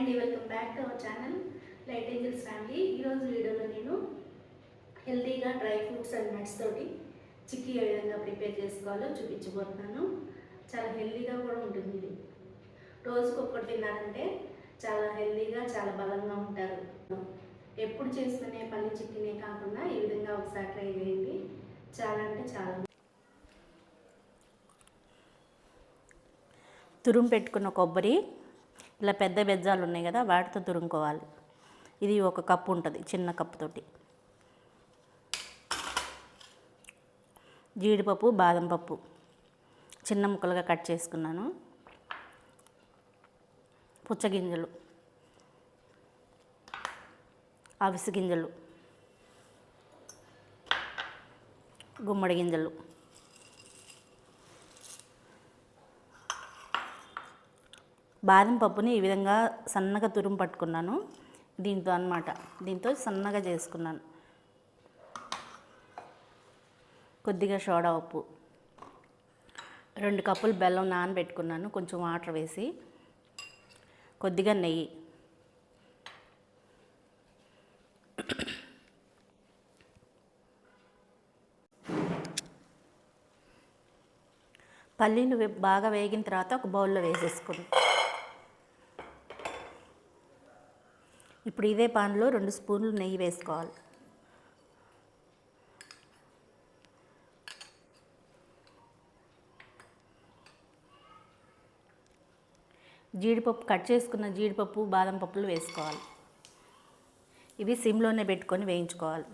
అండి, welcome back to our channel light angels family. ఈరోజు వీడియోలో నేను హెల్తీగా డ్రై ఫ్రూట్స్ అండ్ నట్స్ తోటి చిక్కీ ఏ విధంగా ప్రిపేర్ చేసుకోవాలో చూపించబోతున్నాను. చాలా హెల్తీగా కూడా ఉంటుంది. ఇది రోజుకు ఒక్కటి తిన్నారంటే చాలా హెల్తీగా, చాలా బలంగా ఉంటారు. ఎప్పుడు చేసుకునే పల్లి చిక్కీనే కాకుండా ఈ విధంగా ఒకసారి ట్రై చేయండి. చాలా అంటే చాలా. తురుము పెట్టుకున్న కొబ్బరి ఇలా పెద్ద బెజ్జాలు ఉన్నాయి కదా, వాటితో తురుముకోవాలి. ఇది ఒక కప్పు ఉంటుంది, చిన్న కప్పుతోటి. జీడిపప్పు, బాదం పప్పు చిన్న ముక్కలుగా కట్ చేసుకున్నాను. పుచ్చగింజలు, అవిసె గింజలు, గుమ్మడి గింజలు, బాదం పప్పుని ఈ విధంగా సన్నగా తురుము పట్టుకున్నాను. దీంతో సన్నగా చేసుకున్నాను. కొద్దిగా సోడా ఉప్పు, 2 కప్పులు బెల్లం నానబెట్టుకున్నాను కొంచెం వాటర్ వేసి, కొద్దిగా నెయ్యి, పల్లీలు బాగా వేగిన తర్వాత ఒక బౌల్లో వేసేసుకున్నాను. ఇప్పుడు ఇదే పాన్లో 2 స్పూన్లు నెయ్యి వేసుకోవాలి. జీడిపప్పు, కట్ చేసుకున్న జీడిపప్పు, బాదం పప్పులు వేసుకోవాలి. ఇవి సిమ్లోనే పెట్టుకొని వేయించుకోవాలి.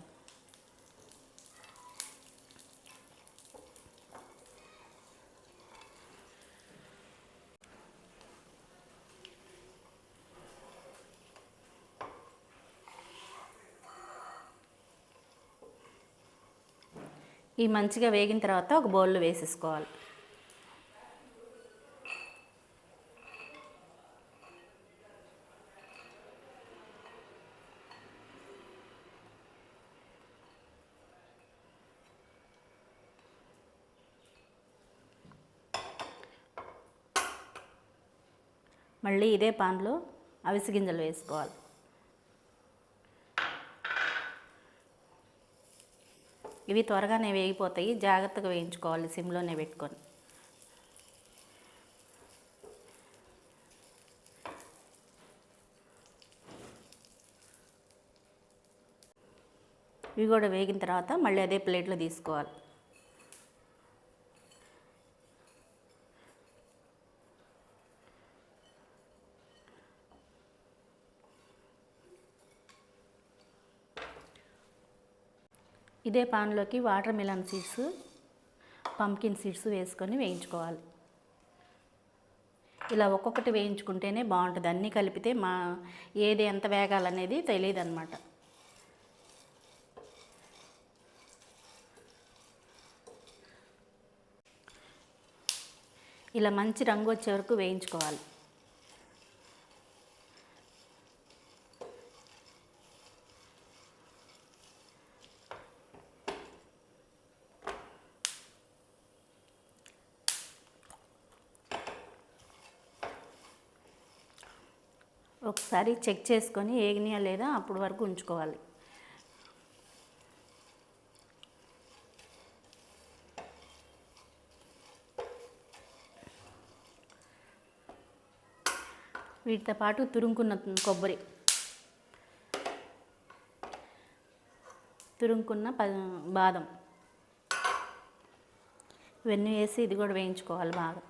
ఈ మంచిగా వేగిన తర్వాత ఒక బౌల్లో వేసేసుకోవాలి. మళ్ళీ ఇదే పాన్లో అవిసె గింజలు వేసుకోవాలి. ఇవి త్వరగానే వేగిపోతాయి, జాగ్రత్తగా వేయించుకోవాలి సిమ్లోనే పెట్టుకొని. ఇవి కూడా వేగిన తర్వాత మళ్ళీ అదే ప్లేట్లో తీసుకోవాలి. ఇదే పాన్లోకి watermelon seeds, pumpkin seeds వేసుకొని వేయించుకోవాలి. ఇలా ఒక్కొక్కటి వేయించుకుంటేనే బాగుంటుంది. అన్నీ కలిపితే ఏది ఎంత వేగాలనేది తెలియదు అన్నమాట. ఇలా మంచి రంగు వచ్చే వరకు వేయించుకోవాలి. ఒకసారి చెక్ చేసుకొని ఏగినాయా లేదా అప్పుడు వరకు ఉంచుకోవాలి. వీటితో పాటు తురుముకున్న కొబ్బరి, తురుముకున్న బాదం ఇవన్నీ వేసి ఇది కూడా వేయించుకోవాలి బాగా.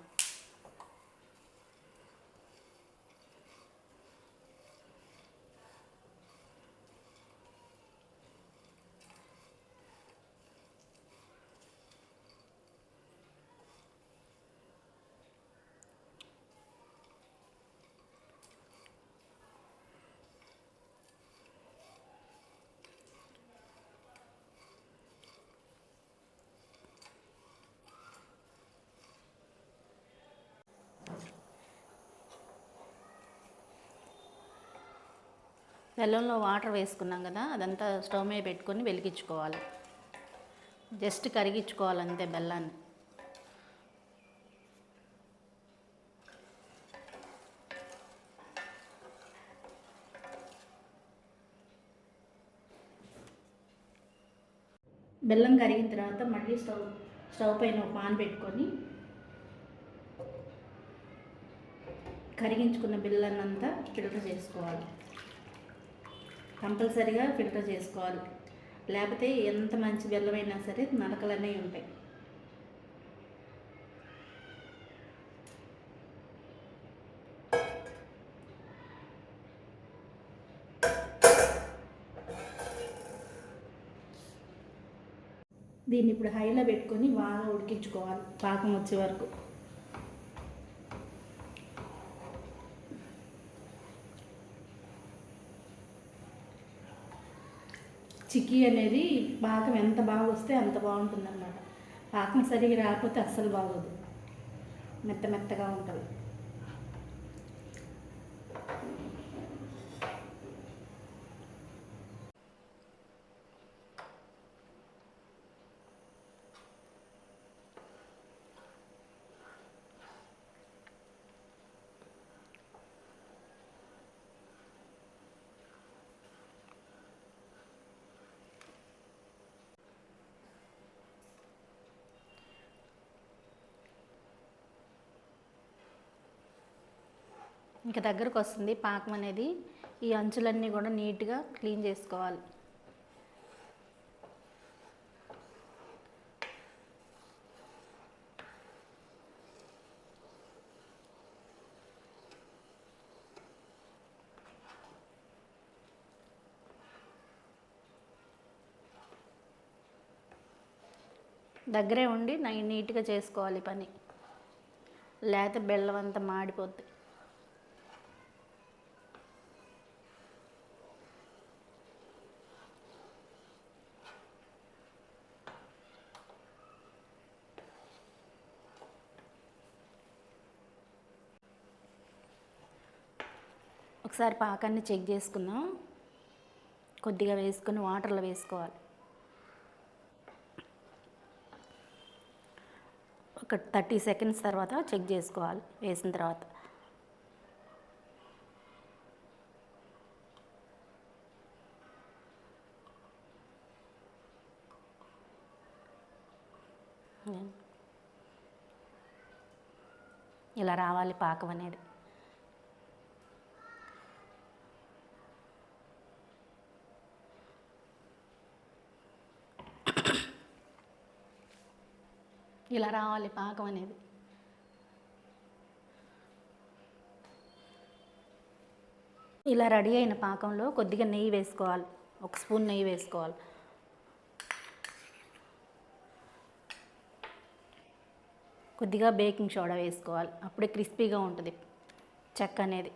బెల్లంలో వాటర్ వేసుకున్నాం కదా, అదంతా స్టవ్ మీద పెట్టుకొని వెలిగించుకోవాలి. జస్ట్ కరిగించుకోవాలి అంతే బెల్లాన్ని. బెల్లం కరిగిన తర్వాత మళ్ళీ స్టవ్ పైన ఒక పాన్ పెట్టుకొని కరిగించుకున్న బెల్లాన్నంతా ఫిల్టర్ చేసుకోవాలి. కంపల్సరీగా ఫిల్టర్ చేసుకోవాలి, లేకపోతే ఎంత మంచి బెల్లమైనా సరే నలకలు అనేవి ఉంటాయి. దీన్ని ఇప్పుడు హైలో పెట్టుకొని బాగా ఉడికించుకోవాలి పాకం వచ్చే వరకు. చిక్కీ అనేది పాకం ఎంత బాగా వస్తే అంత బాగుంటుంది అన్నమాట. పాకం సరిగా రాకపోతే అస్సలు బాగోదు, మెత్తగా ఉంటుంది. ఇంకా దగ్గరకు వస్తుంది పాకం అనేది. ఈ అంచులన్నీ కూడా నీట్గా క్లీన్ చేసుకోవాలి. దగ్గరే ఉండి నీట్గా చేసుకోవాలి పని, లేకపోతే బెల్లం అంతా మాడిపోద్ది. ఒకసారి పాకాన్ని చెక్ చేసుకుందాం. కొద్దిగా వేసుకొని వాటర్లో వేసుకోవాలి. ఒక 30 సెకండ్స్ తర్వాత చెక్ చేసుకోవాలి వేసిన తర్వాత. ఇలా రావాలి పాకం అనేది. ఇలా రావాలి పాకం అనేది. ఇలా రెడీ అయిన పాకంలో కొద్దిగా నెయ్యి వేసుకోవాలి, 1 స్పూన్ నెయ్యి వేసుకోవాలి. కొద్దిగా బేకింగ్ సోడా వేసుకోవాలి, అప్పుడే క్రిస్పీగా ఉంటుంది చెక్క అనేది.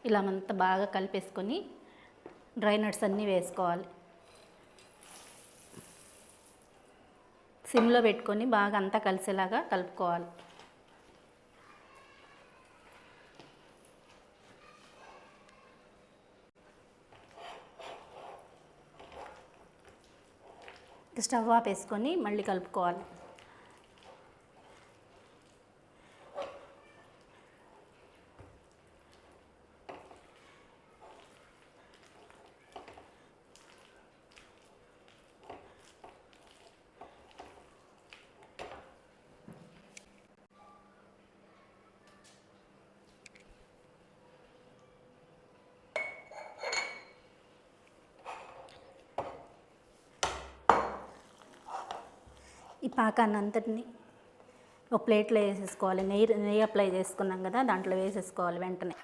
ఇలా అంతా బాగా కలిపేసుకొని డ్రై నట్స్ అన్నీ వేసుకోవాలి. సిమ్లో పెట్టుకొని బాగా అంతా కలిసేలాగా కలుపుకోవాలి. స్టవ్ ఆపేసుకొని మళ్ళీ కలుపుకోవాలి. ఈ పాకాన్ని అంతటిని ఒక ప్లేట్లో వేసేసుకోవాలి. నెయ్యి అప్లై చేసుకున్నాం కదా, దాంట్లో వేసేసుకోవాలి వెంటనే.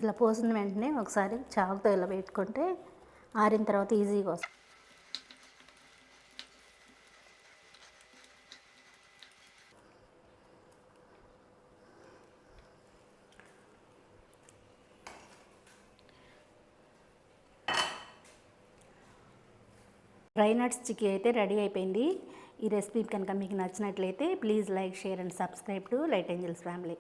ఇలా పోసిన వెంటనే ఒకసారి చాకుతో ఇలా పెట్టుకుంటే ఆరిన తర్వాత ఈజీగా వస్తుంది. డ్రై నట్స్ చిక్కీ అయితే రెడీ అయిపోయింది. ఈ రెసిపీ కనుక మీకు నచ్చినట్లయితే please like, share and subscribe to light angels family.